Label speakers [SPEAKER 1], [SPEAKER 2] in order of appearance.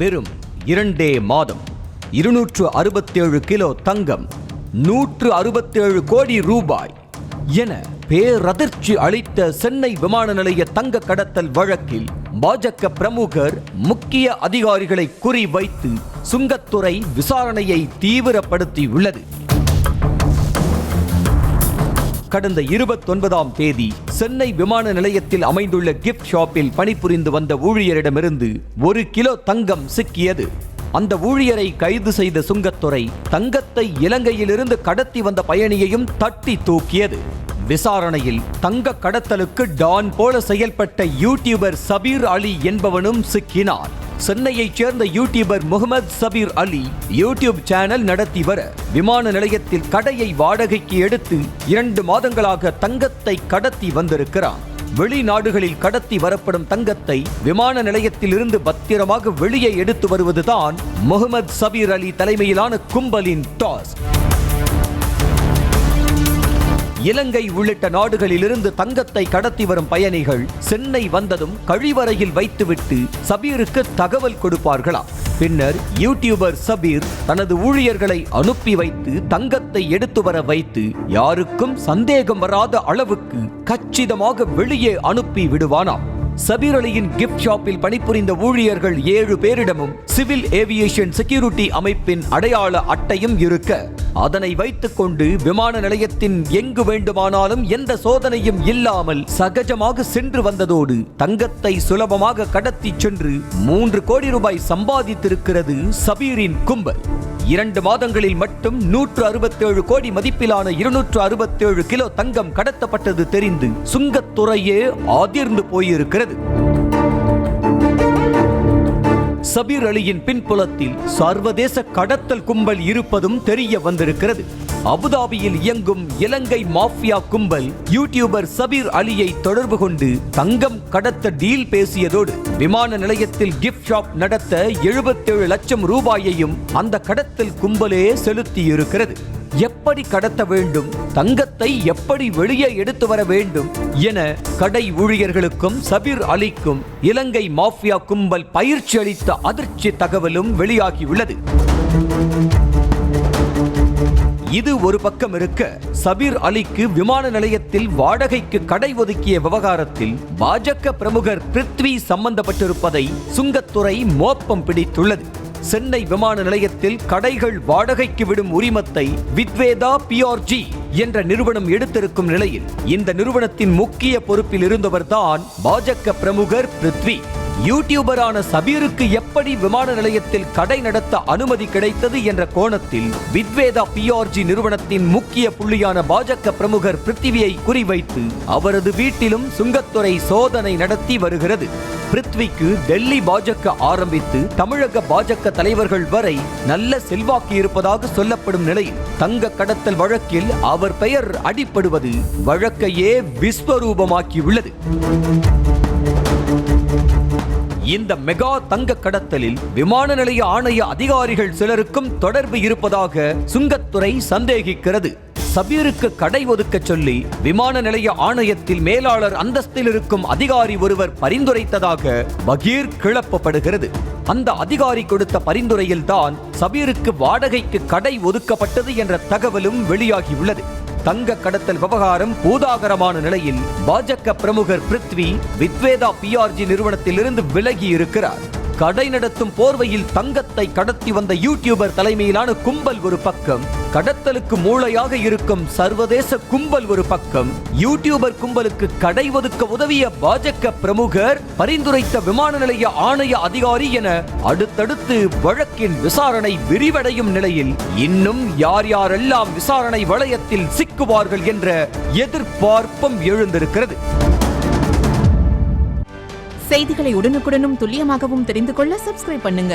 [SPEAKER 1] வெறும் 2 மாதம் 267 கிலோ தங்கம், 167 கோடி ரூபாய் என பேரதிர்ச்சி அளித்த சென்னை விமான நிலைய தங்க கடத்தல் வழக்கில் பாஜக பிரமுகர் முக்கிய அதிகாரிகளை குறிவைத்து சுங்கத்துறை விசாரணையை தீவிரப்படுத்தியுள்ளது. கடந்த 29ஆம் தேதி சென்னை விமான நிலையத்தில் அமைந்துள்ள கிஃப்ட் ஷாப்பில் பணிபுரிந்து வந்த ஊழியரிடமிருந்து 1 கிலோ தங்கம் சிக்கியது. அந்த ஊழியரை கைது செய்த சுங்கத்துறை தங்கத்தை இலங்கையிலிருந்து கடத்தி வந்த பயணியையும் தட்டி தூக்கியது. விசாரணையில் தங்க கடத்தலுக்கு டான் போல செயல்பட்ட யூடியூபர் சபீர் அலி என்பவனும் சிக்கினார். சென்னையைச் சேர்ந்த யூடியூபர் முகமது சபீர் அலி யூடியூப் சேனல் நடத்தி வர விமான நிலையத்தில் கடையை வாடகைக்கு எடுத்து 2 மாதங்களாக தங்கத்தை கடத்தி வந்திருக்கிறார். வெளிநாடுகளில் கடத்தி வரப்படும் தங்கத்தை விமான நிலையத்தில் இருந்து பத்திரமாக வெளியே எடுத்து வருவதுதான் முகமது சபீர் அலி தலைமையிலான கும்பலின் டாஸ்க். இலங்கை உள்ளிட்ட நாடுகளிலிருந்து தங்கத்தை கடத்தி வரும் பயணிகள் சென்னை வந்ததும் கழிவறையில் வைத்துவிட்டு சபீருக்கு தகவல் கொடுப்பார்களாம். பின்னர் யூடியூபர் சபீர் தனது ஊழியர்களை அனுப்பி வைத்து தங்கத்தை எடுத்து வர வைத்து யாருக்கும் சந்தேகம் வராத அளவுக்கு கச்சிதமாக வெளியே அனுப்பி விடுவானாம். சபீர் அலியின் கிஃப்ட் ஷாப்பில் பணிபுரிந்த ஊழியர்கள் 7 பேரிடமும் சிவில் ஏவியேஷன் செக்யூரிட்டி அமைப்பின் அடையாள அட்டையும் இருக்க அதனை வைத்துக் கொண்டு விமான நிலையத்தின் எங்கு வேண்டுமானாலும் எந்த சோதனையும் இல்லாமல் சகஜமாக சென்று வந்ததோடு தங்கத்தை சுலபமாக கடத்தி சென்று 3 கோடி ரூபாய் சம்பாதித்திருக்கிறது சபீரின் கும்பல். 2 மாதங்களில் மட்டும் 167 கோடி மதிப்பிலான 267 கிலோ தங்கம் கடத்தப்பட்டது தெரிந்து சுங்கத்துறையே அதிர்ந்து போயிருக்கிறது. சபீர் அலியின் பின்புலத்தில் சர்வதேச கடத்தல் கும்பல் இருப்பதும் தெரிய வந்திருக்கிறது. அபுதாபியில் இயங்கும் இலங்கை மாஃபியா கும்பல் யூடியூபர் சபீர் அலியை தொடர்பு கொண்டு தங்கம் கடத்த டீல் பேசியதோடு விமான நிலையத்தில் கிஃப்ட் ஷாப் நடத்த 77 லட்சம் ரூபாயையும் அந்த கடத்தல் கும்பலே செலுத்தி இருக்கிறது. எப்படி கடத்த வேண்டும், தங்கத்தை எப்படி வெளியே எடுத்து வர வேண்டும் என கடை ஊழியர்களுக்கும் சபீர் அலிக்கும் இலங்கை மாஃபியா கும்பல் பயிற்சி அளித்த அதிர்ச்சி தகவலும் வெளியாகியுள்ளது. இது ஒரு பக்கம் இருக்க, சபீர் அலிக்கு விமான நிலையத்தில் வாடகைக்கு கடை ஒதுக்கிய விவகாரத்தில் பாஜக பிரமுகர் பிருத்வி சம்பந்தப்பட்டிருப்பதை சுங்கத்துறை மோப்பம் பிடித்துள்ளது. சென்னை விமான நிலையத்தில் கடைகள் வாடகைக்கு விடும் உரிமத்தை வித்வேதா PRG என்ற நிறுவனம் எடுத்திருக்கும் நிலையில் இந்த நிறுவனத்தின் முக்கிய பொறுப்பில் இருந்தவர்தான் பாஜக பிரமுகர் பிருத்வி. யூடியூபரான சபீருக்கு எப்படி விமான நிலையத்தில் கடை நடத்த அனுமதி கிடைத்தது என்ற கோணத்தில் வித்வேதா PRG நிறுவனத்தின் முக்கிய புள்ளியான பாஜக பிரமுகர் பிருத்வியை குறிவைத்து அவரது வீட்டிலும் சுங்கத்துறை சோதனை நடத்தி வருகிறது. பிருத்விக்கு டெல்லி பாஜக ஆரம்பித்து தமிழக பாஜக தலைவர்கள் வரை நல்ல செல்வாக்கு இருப்பதாக சொல்லப்படும் நிலையில் தங்க கடத்தல் வழக்கில் அவர் பெயர் அடிபடுவது வழக்கையே விஸ்வரூபமாக்கியுள்ளது. இந்த மெகா தங்க கடத்தலில் விமான நிலைய ஆணைய அதிகாரிகள் சிலருக்கும் தொடர்பு இருப்பதாக சுங்கத்துறை சந்தேகிக்கிறது. சபீருக்கு கடை ஒதுக்க சொல்லி விமான நிலைய ஆணையத்தில் மேலாளர் அந்தஸ்தில் இருக்கும் அதிகாரி ஒருவர் பரிந்துரைத்ததாக பகீர் கிளப்பப்படுகிறது. அந்த அதிகாரி கொடுத்த பரிந்துரையில் தான் சபீருக்கு வாடகைக்கு கடை ஒதுக்கப்பட்டது என்ற தகவலும் வெளியாகியுள்ளது. தங்க கடத்தல் விவகாரம் பூதாகரமான நிலையில் பாஜக பிரமுகர் பிருத்வி வித்வேதா PRG நிறுவனத்திலிருந்து விலகி இருக்கிறார். கடை நடத்தும் போர்வையில் தங்கத்தை கடத்தி வந்த யூடியூபர் தலைமையிலான கும்பல் ஒரு பக்கம், கடத்தலுக்கு மூளையாக இருக்கும் சர்வதேச கும்பல் ஒரு பக்கம், யூடியூபர் கும்பலுக்கு கடை ஒதுக்க உதவிய பாஜக பிரமுகர், பரிந்துரைத்த விமான நிலைய ஆணைய அதிகாரி என அடுத்தடுத்து வழக்கின் விசாரணை விரிவடையும் நிலையில் இன்னும் யார் யாரெல்லாம் விசாரணை வளையத்தில் சிக்குவார்கள் என்ற எதிர்பார்ப்பும் எழுந்திருக்கிறது.
[SPEAKER 2] செய்திகளை உடனுக்குடனும் துல்லியமாகவும் தெரிந்து கொள்ள சப்ஸ்கிரைப் பண்ணுங்க.